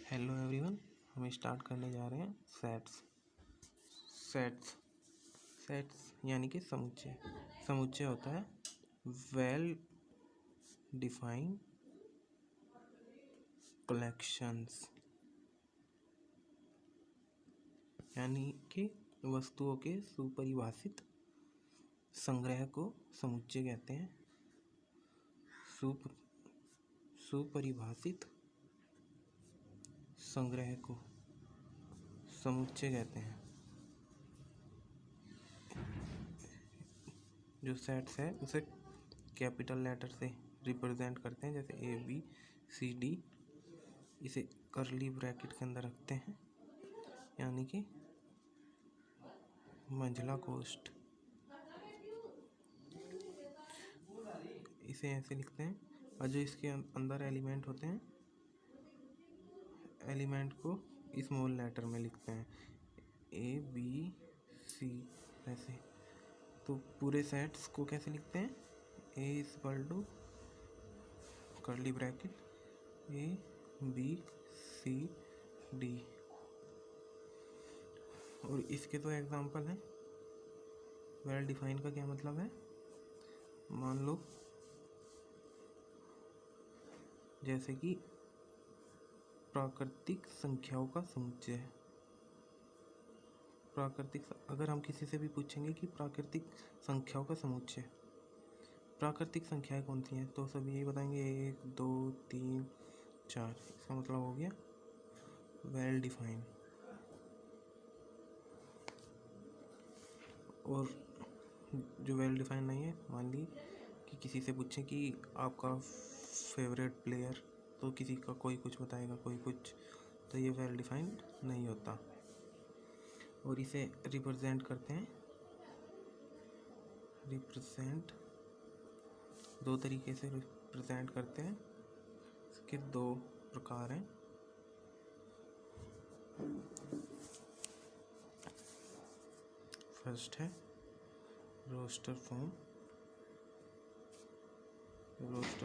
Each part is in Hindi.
हेलो एवरीवन, हम स्टार्ट करने जा रहे हैं सेट्स सेट्स यानी कि समुच्चय। समुच्चय होता है वेल डिफाइंड कलेक्शंस, यानी कि वस्तुओं के सुपरिभाषित संग्रह को समुच्चय कहते हैं। सुपरिभाषित संग्रह को समुच्चय कहते हैं। जो सेट्स है उसे कैपिटल लेटर से रिप्रेजेंट करते हैं, जैसे ABCD। इसे कर्ली ब्रैकेट के अंदर रखते हैं, यानी कि मंझला कोष्ठ। इसे ऐसे लिखते हैं, और जो इसके अंदर एलिमेंट होते हैं, एलिमेंट को स्मॉल लेटर में लिखते हैं, ABC ऐसे। तो पूरे सेट्स को कैसे लिखते हैं? A curly bracket ABCD। और इसके तो एग्जांपल हैं। वेल डिफाइन का क्या मतलब है? मान लो जैसे कि प्राकृतिक संख्याओं का समुच्चय है। अगर हम किसी से भी पूछेंगे कि प्राकृतिक संख्याओं का समुच्चय, प्राकृतिक संख्याएं कौन सी हैं, तो सभी यही बताएंगे 1 2 3 4। इसका मतलब हो गया वेल डिफाइन। और जो वेल डिफाइन नहीं है, मान ली कि किसी से पूछें कि आपका फेवरेट प्लेयर, तो किसी का कोई कुछ बताएगा, कोई कुछ, तो ये वेल डिफाइंड नहीं होता। और इसे रिप्रेजेंट करते हैं, दो तरीके से रिप्रेजेंट करते हैं। इसके दो प्रकार हैं। फर्स्ट है रोस्टर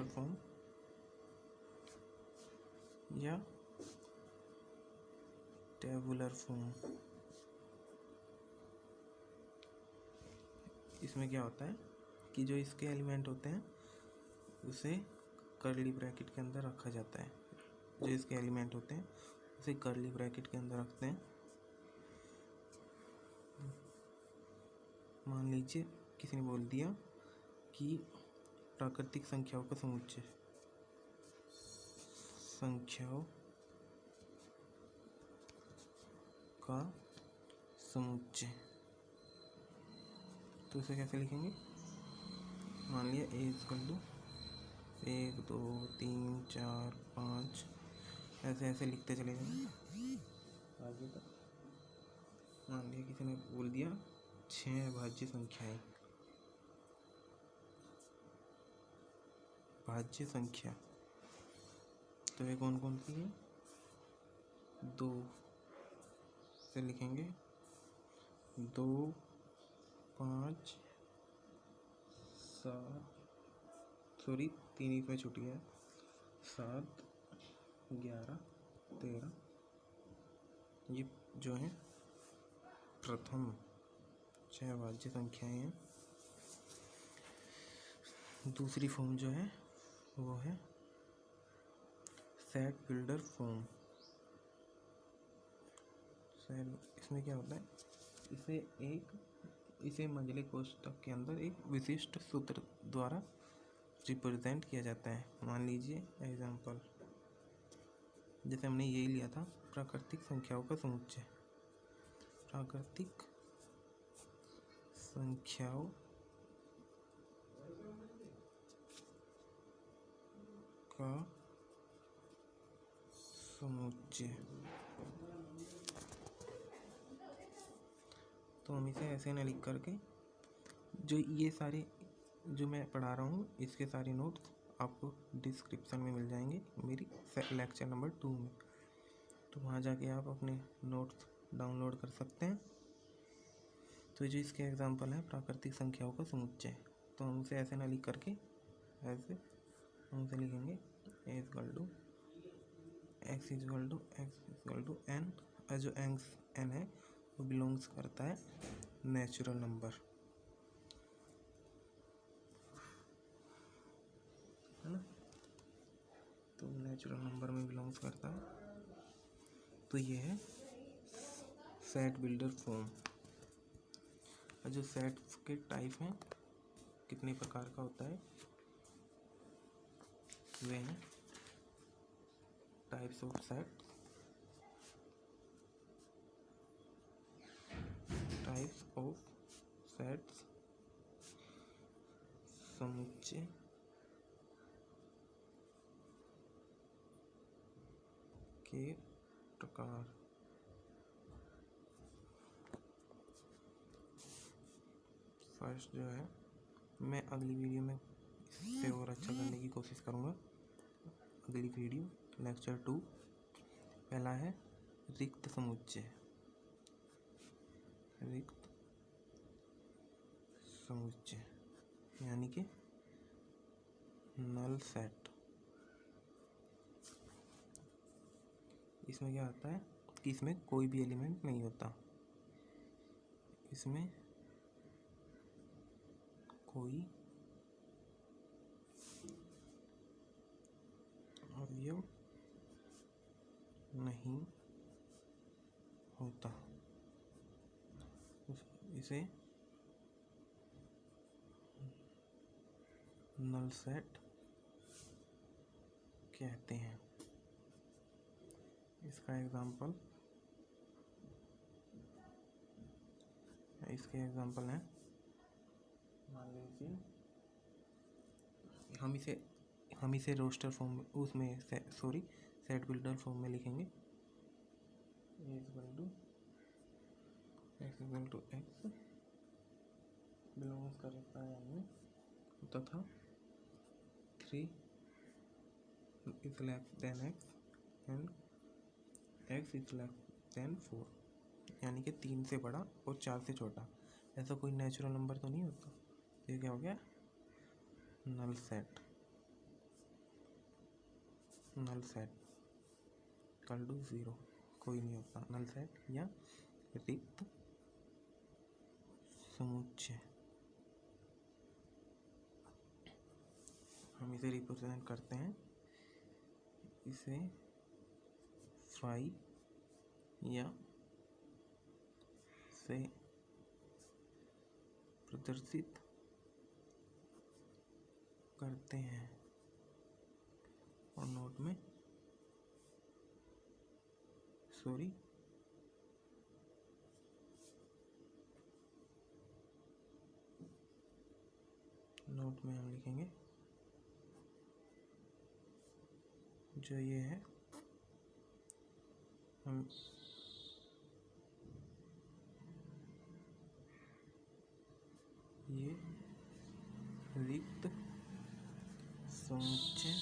फॉर्म या टेबुलर फॉर्म। इसमें क्या होता है कि जो इसके एलिमेंट होते हैं उसे कर्ली ब्रैकेट के अंदर रखा जाता है। जो इसके एलिमेंट होते हैं उसे कर्ली ब्रैकेट के अंदर रखते हैं। मान लीजिए किसी ने बोल दिया कि प्राकृतिक संख्याओं का समुच्चय, संख्याओं का समुच्चय, तो इसे कैसे लिखेंगे? मान लिया A = 1 2 3 4 5, ऐसे लिखते चले जाएंगे आगे तक। मान लिया किसी ने बोल दिया 6 भाज्य संख्याएं, भाज्य संख्या, तो ये कौन कौन सी है? 2 से लिखेंगे 2 5 7, सॉरी 3 इसमें छुट्टी है, 7 11 13। ये जो है प्रथम 6 भाज्य संख्याएं हैं। दूसरी फॉर्म जो है वो है सेट बिल्डर फॉर्म। इसमें क्या होता है? इसे मंझले कोष्ठक के अंदर एक विशिष्ट सूत्र द्वारा रिप्रेजेंट किया जाता है। मान लीजिए एग्जांपल, जैसे हमने यही लिया था, प्राकृतिक संख्याओं का समुच्चय। प्राकृतिक संख्याओं का समुच्चय, तो हम इसे ऐसे न लिख करके, जो ये सारे जो मैं पढ़ा रहा हूँ इसके सारे नोट्स आपको डिस्क्रिप्शन में मिल जाएंगे मेरी लेक्चर नंबर 2 में, तो वहाँ जाके आप अपने नोट्स डाउनलोड कर सकते हैं। तो जो इसके एग्जांपल है प्राकृतिक संख्याओं का समुच्चय, तो हम उसे ऐसे ना लिख करके ऐसे हम उसे लिखेंगे A = x equal to n, और जो एन है वो बिलोंग्स करता है नेचुरल नंबर, है ना। तो नेचुरल नंबर में बिलोंग्स करता है। तो ये है सेट बिल्डर फॉर्म। और जो सेट्स के टाइप हैं, कितने प्रकार का होता है, वे हैं टाइप्स ऑफ सेट्स, समुच्चय, के प्रकार। फर्स्ट जो है, मैं अगली वीडियो में इससे और अच्छा करने की कोशिश करूँगा। अगली वीडियो लेक्चर 2, पहला है रिक्त समुच्चय। रिक्त समुच्चय यानी कि नल सेट। इसमें क्या होता है कि इसमें कोई भी एलिमेंट नहीं होता, इसमें कोई अवयव नहीं होता, इसे नल सेट कहते हैं। इसका एग्जाम्पल, इसके एग्जाम्पल हैं, मान लीजिए हम इसे रोस्टर फॉर्म उसमें सेट बिल्डर फॉर्म में लिखेंगे। x बिलोंग्स करता है हमें, तथा 3 is less than x and x is less than 4, यानी कि 3 से बड़ा और 4 से छोटा। ऐसा कोई नेचुरल नंबर तो नहीं होता। ये क्या हो गया, null set. Null set equal to 0, कोई नहीं होता नल सेट या रिक्त समुच्चय। हम इसे रिप्रेजेंट करते हैं, इसे फाई या से प्रदर्शित करते हैं, और नोट में हम लिखेंगे जो ये है, हम ये रिक्त समुच्चय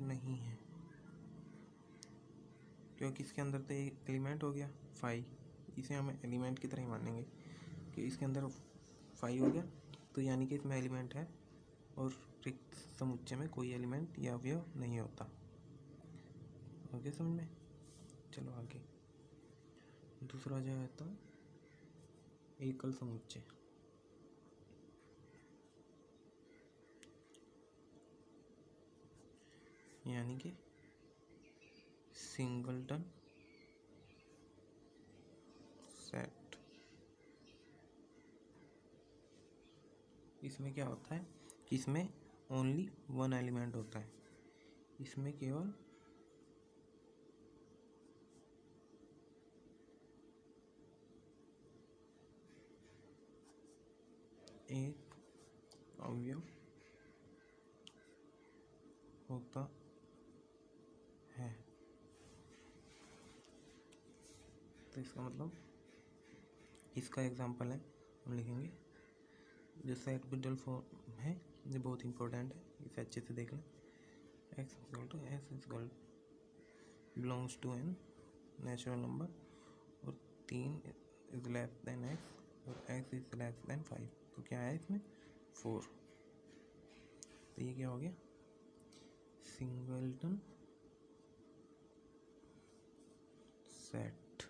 नहीं है, क्योंकि इसके अंदर तो एक एलिमेंट हो गया फाई, इसे हम एलिमेंट की तरह ही मानेंगे कि इसके अंदर फाई हो गया, तो यानी कि इसमें एलिमेंट है, और रिक्त समुच्चय में कोई एलिमेंट या अवयव नहीं होता। ओके, समझ में। चलो आगे, दूसरा जो है तो एकल समुच्चय। यानी कि सिंगलटन सेट। इसमें क्या होता है कि इसमें ओनली 1 एलिमेंट होता है, इसमें केवल एक अवयव होता है। तो इसका मतलब, इसका एग्जांपल है, हम लिखेंगे जो सेट बिल्डर फॉर्म है, ये बहुत इंपॉर्टेंट है, इसे अच्छे से देख लें। x belongs to n natural number, और 3 इज लेस देन x, और x इज लेस देन 5, तो क्या है इसमें 4। तो ये क्या हो गया, सिंगलटन सेट।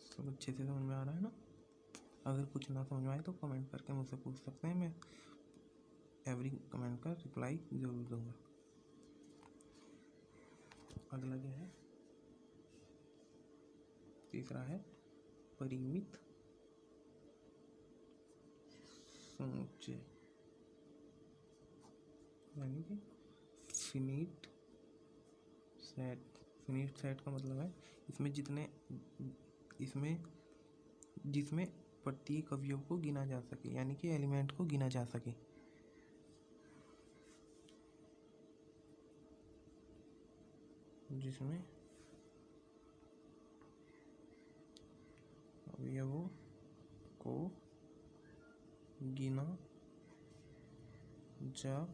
सब अच्छे से समझ में आ रहा है ना? अगर कुछ ना समझ में आए तो कमेंट करके मुझसे पूछ सकते हैं, मैं एवरी कमेंट का रिप्लाई जरूर दूंगा। अगला क्या है? तीसरा है परिमित समुच्चय, यानी कि फिनिट सेट। फिनिट सेट का मतलब है जिसमें प्रत्येक अवयव को गिना जा सके, यानी कि एलिमेंट को गिना जा सके। जिसमें अवयवों को गिना जा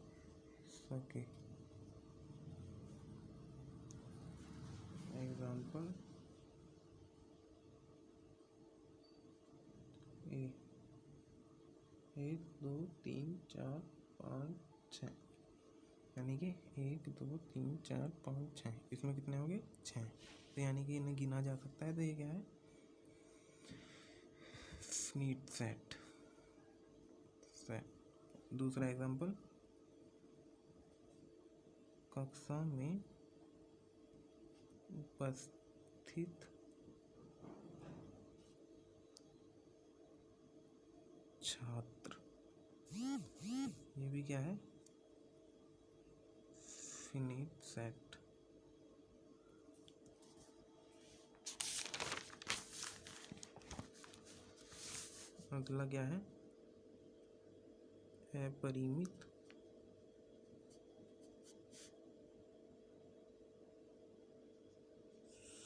सके। एग्जाम्पल ए 1 2 3 4 5 6, यानी कि 1 2 3 4 5 6, इसमें कितने हो गए? 6। तो यानी कि इन्हें गिना जा सकता है। तो ये क्या है? Finite set. दूसरा एग्जाम्पल, कक्षा में उपस्थित छात्र, ये भी क्या है? Finite set. अगला क्या है? अपरिमित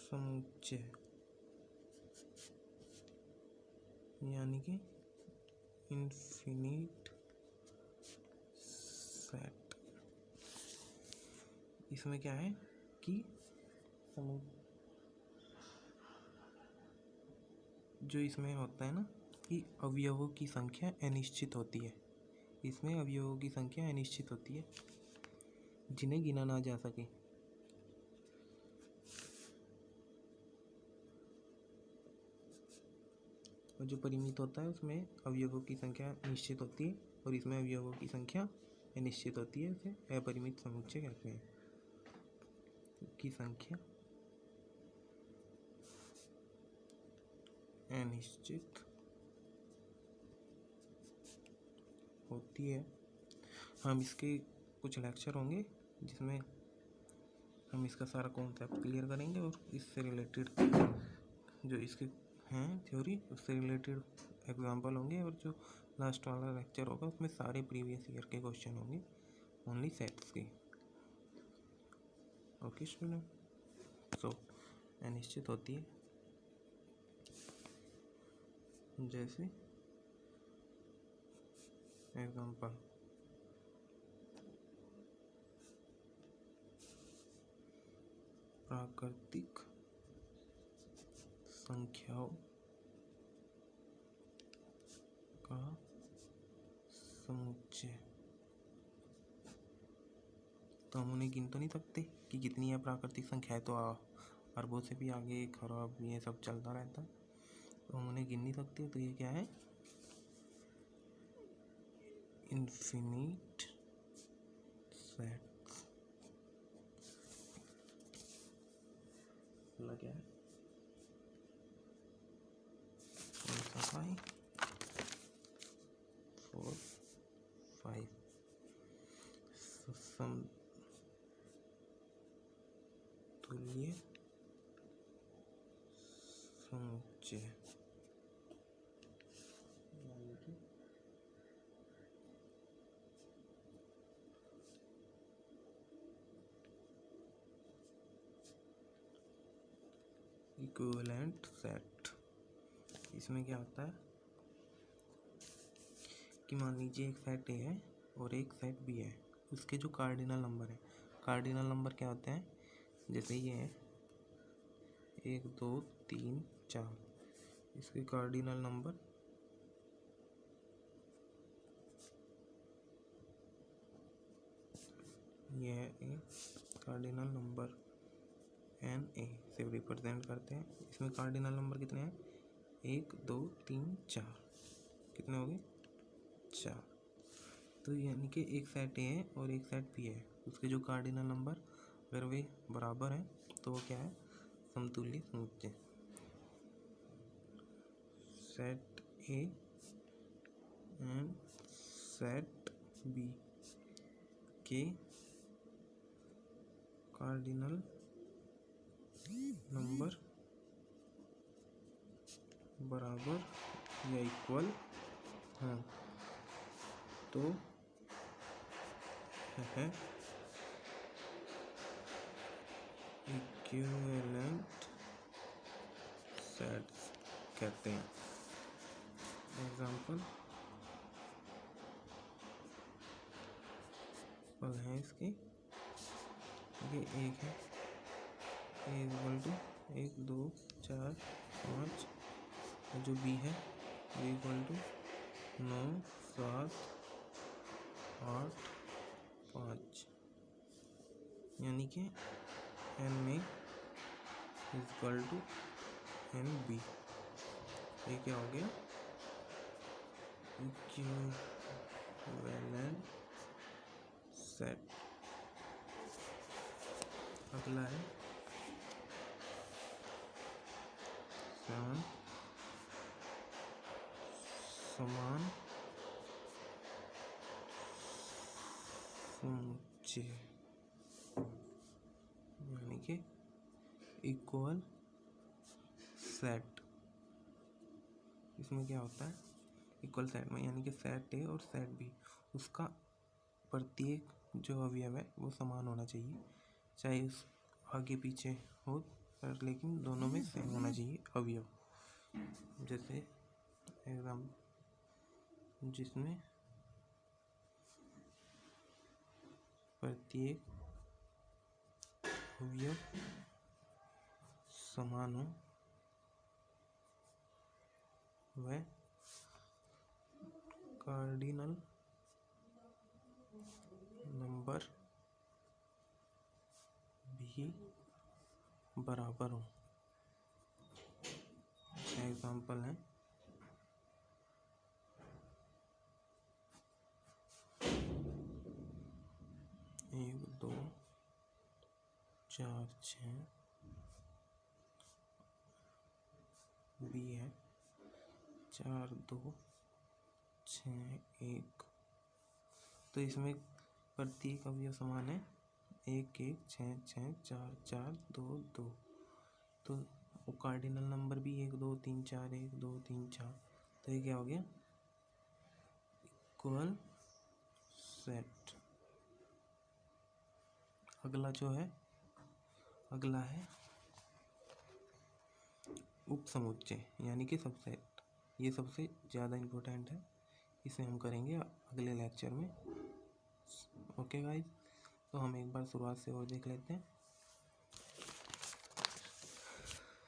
समुच्चय, यानी कि इनफिनिट सेट। इसमें क्या है कि जो इसमें होता है ना कि अवयवों की संख्या अनिश्चित होती है। इसमें अवयवों की संख्या अनिश्चित होती है जिन्हें गिना ना जा सके। और जो परिमित होता है उसमें अवयवों की संख्या निश्चित होती है, और इसमें अवयवों की संख्या अनिश्चित होती है। उसे अपरिमित समुच्चय कहते हैं। की संख्या अनिश्चित होती है। हम इसके कुछ लेक्चर होंगे जिसमें हम इसका सारा कॉन्सेप्ट क्लियर करेंगे, और इससे रिलेटेड जो इसके हैं थ्योरी, उससे रिलेटेड एग्जाम्पल होंगे। और जो लास्ट वाला लेक्चर होगा उसमें सारे प्रीवियस ईयर के क्वेश्चन होंगे, ओनली सेट्स के। ओके स्टूडेंट, सो अनिश्चित होती है जैसे एग्जाम्पल प्राकृतिक संख्याओं का समुच्चय। तो हम उन्हें गिन तो नहीं सकते कि कितनी है प्राकृतिक संख्याएं, तो अरबों से भी आगे खरब ये सब चलता रहता है, तो हम उन्हें गिन नहीं सकते। तो ये क्या है? Infinite set. क्या है? 5 4 5 समतुल्य समुच्चय, इक्विवेलेंट सेट। इसमें क्या होता है कि मान लीजिए एक सेट ए है और एक सेट बी है, उसके जो कार्डिनल नंबर है, कार्डिनल नंबर क्या होते हैं? जैसे ये है 1 2 3 4, इसके कार्डिनल नंबर ये है ए कार्डिनल नंबर एन ए से रिप्रेजेंट करते हैं। इसमें कार्डिनल नंबर कितने हैं? 1 2 3 4। कितने हो गए? 4। तो यानी कि एक सेट ए है और एक सेट बी है, उसके जो कार्डिनल नंबर अगर वे बराबर हैं तो वो क्या है? समतुल्य समुच्चय। Set A and set B के कार्डिनल नंबर बराबर या इक्वल हैं तो है इक्विवेलेंट सेट्स कहते हैं। एग्जाम्पल है इसके, ये एक है ए इक्वल टू 1 2 4 5, जो बी है बी इक्वल टू 9 7 8 5, यानी कि एन में इक्वल टू एन बी। ये क्या हो गया? Equivalent set. अगला है 7 समान समुच्चय, यानी कि इक्वल सेट। इसमें क्या होता है? इक्वल सेट में यानी कि सेट ए और सेट बी, उसका प्रत्येक जो अवयव है वो समान होना चाहिए, चाहे उस आगे पीछे हो, पर लेकिन दोनों में सेम होना चाहिए अवयव। जैसे एग्जाम जिसमें प्रत्येक अवयव समान हो वह कार्डिनल नंबर भी बराबर हो। एग्जाम्पल है 1 2 4 6, बी है 4 2 6 1। तो इसमें प्रत्येक अवयव समान है 1 1 6 6 4 4 2 2। तो कार्डिनल नंबर भी 1 2 3 4 1 2 3 4। तो ये क्या हो गया? Equal set. अगला जो है अगला है उपसमुच्चय यानी कि सबसेट। ये सबसे ज़्यादा इम्पोर्टेंट है, इसे हम करेंगे अगले लेक्चर में। ओके गाइस, तो हम एक बार शुरुआत से और देख लेते हैं।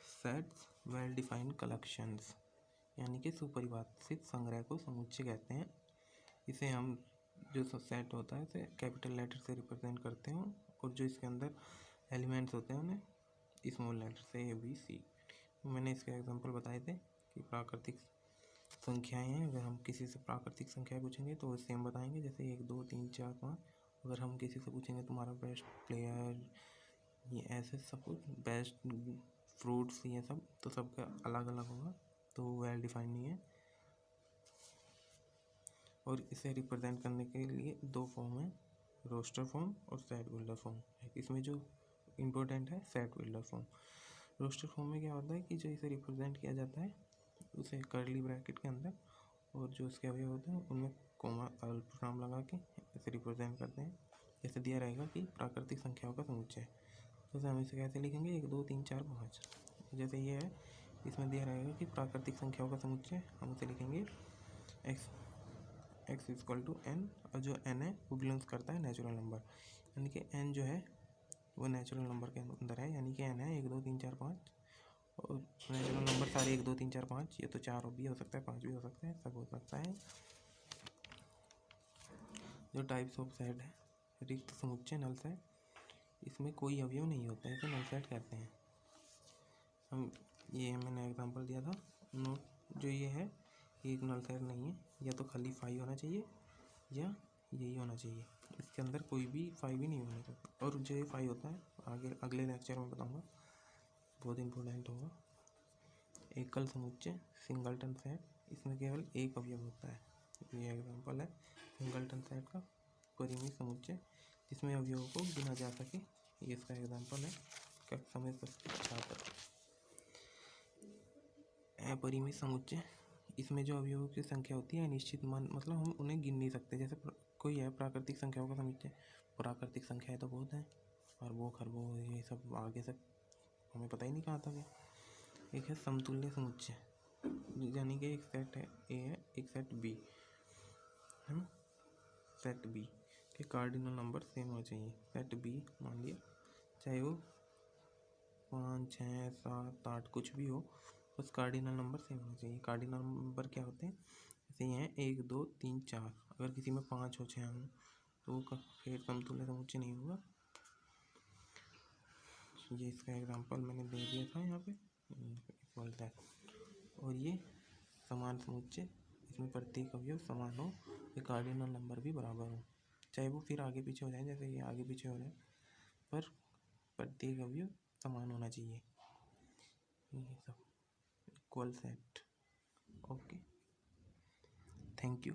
सेट्स वेल डिफाइंड कलेक्शंस, यानी कि सुपरिभाषित संग्रह को समुच्चय कहते हैं। इसे हम जो सेट होता है इसे कैपिटल लेटर से रिप्रेजेंट करते हैं, और जो इसके अंदर एलिमेंट्स होते हैं उन्हें स्मॉल लेटर से ABC। मैंने इसके एग्जांपल बताए थे कि प्राकृतिक संख्याएं हैं, अगर हम किसी से प्राकृतिक संख्याएं पूछेंगे तो उससे हम बताएंगे, जैसे 1 2 3 4 5। अगर हम किसी से पूछेंगे तुम्हारा बेस्ट प्लेयर, ये ऐसे सब कुछ, बेस्ट फ्रूट्स, ये सब, तो सबका अलग अलग होगा, तो वेल डिफाइंड नहीं है। और इसे रिप्रेजेंट करने के लिए 2 फॉर्म है, रोस्टर फॉर्म और सेट बिल्डर फॉर्म। इसमें जो इम्पोर्टेंट है set builder form. Roster form में क्या होता है कि जो इसे रिप्रेजेंट किया जाता है उसे कर्ली ब्रैकेट के अंदर, और जो उसके अवयव होते हैं उनमें कोमा अल्पविराम लगा के इसे रिप्रेजेंट करते हैं। जैसे दिया रहेगा कि प्राकृतिक संख्याओं का समुच्चय, तो हम इसे कैसे लिखेंगे? 1 2 3 4 5। जैसे ये है, इसमें दिया रहेगा कि प्राकृतिक संख्याओं का समुच्चय, हम उसे लिखेंगे x इक्वल टू n, और जो n है वो बिलोंग्स करता है नेचुरल नंबर, यानी कि n जो है वो नेचुरल नंबर के अंदर है, यानी कि n है 1 2 3 4 5, और नेचुरल नंबर सारे 1 2 3 4 5, ये तो 4 भी हो सकता है, 5 भी हो सकता है, सब हो सकता है। जो टाइप्स ऑफ सेट है रिक्त समुच्चय नल सेट, इसमें कोई अवयव नहीं होता है, इसे नल सेट कहते हैं। हम ये मैंने एग्जांपल दिया था नोट, जो ये है ये एक नल सेट नहीं है, या तो खाली 5 होना चाहिए या यही होना चाहिए, इसके अंदर कोई भी 5 ही नहीं होना चाहिए। और जो ये 5 होता है आगे अगले लेक्चर में बताऊंगा, बहुत इंपॉर्टेंट होगा। एकल समुच्चय सिंगलटन सेट, इसमें केवल एक अवयव होता है। ये एग्जांपल है सिंगलटन सेट का। परिमित समुच्चय जिसमें अवयवों को गिना जा सके, ये इसका एग्जांपल है। कक्षा में छात्र। अपरिमित समुच्चय, इसमें जो अवयवों की संख्या होती है निश्चित मान, मतलब हम उन्हें गिन नहीं सकते। जैसे कोई है प्राकृतिक संख्याओं का समुच्चय, प्राकृतिक संख्याएं तो बहुत हैं, अरबों खरबों ये सब आगे से हमें पता ही नहीं कहाँ तक है। एक है समतुल्य समुच्चय, यानी कि एक सेट है ए है, एक सेट बी है, सेट बी के कार्डिनल नंबर सेम होना चाहिए। सेट बी मान लिया, चाहे वो 5, 6, 7, 8 कुछ भी हो, बस कार्डिनल नंबर सेम होना चाहिए। कार्डिनल नंबर क्या होते हैं, जैसे ये हैं 1, 2, 3, 4। अगर किसी में 5 हो, 6 हो, तो वो फिर समतुल्य समुच्चय नहीं होगा। ये इसका एग्जांपल मैंने दे दिया था यहाँ पे, इक्वल दैट। और ये समान समुच्चय, इसमें प्रत्येक अवयव समान हो, ये कार्डिनल नंबर भी बराबर हो, चाहे वो फिर आगे पीछे हो जाए, जैसे ये आगे पीछे हो जाए, पर प्रत्येक अवयव समान होना चाहिए। ये सब equal set. Okay, thank you.